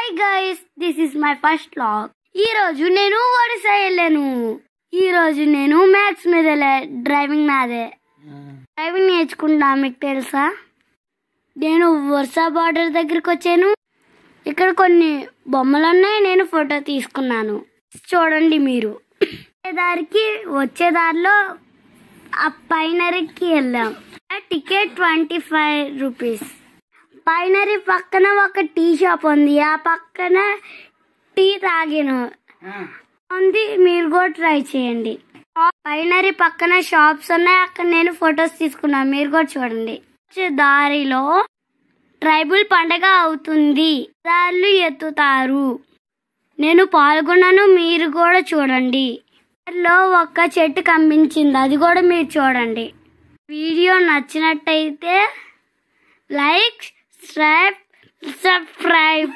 Hi guys, this is my first vlog. ఈరోజు నేను ఒడిశా వెళ్ళాను. ఈరోజు నేను మ్యాథ్స్ మీద డ్రైవింగ్ నాదే. డ్రైవింగ్ నేర్చుకుంటా. మీకు తెలుసా, నేను ఒరిస్సా బార్డర్ దగ్గరికి వచ్చాను. ఇక్కడ కొన్ని బొమ్మలు ఉన్నాయి. నేను ఫోటో తీసుకున్నాను, చూడండి మీరు. వచ్చే దారిలో ఆ పైనరీకి వెళ్ళాం. Ticket 25 rupees. పైనరీ పక్కన ఒక టీ షాప్ ఉంది. ఆ పక్కన టీ తాగాను ఉంది. మీరు కూడా ట్రై చేయండి. పైనరీ పక్కన షాప్స్ ఉన్నాయి. అక్కడ నేను ఫొటోస్ తీసుకున్నాను. మీరు కూడా చూడండి. వచ్చే దారిలో ట్రైబల్ పండగ అవుతుంది. దారులు ఎత్తుతారు. నేను పాల్గొన్నాను. మీరు కూడా చూడండి. దారిలో ఒక చెట్టు కనిపించింది, అది కూడా మీరు చూడండి. వీడియో నచ్చినట్టయితే లైక్, సబ్స్క్రైబ్.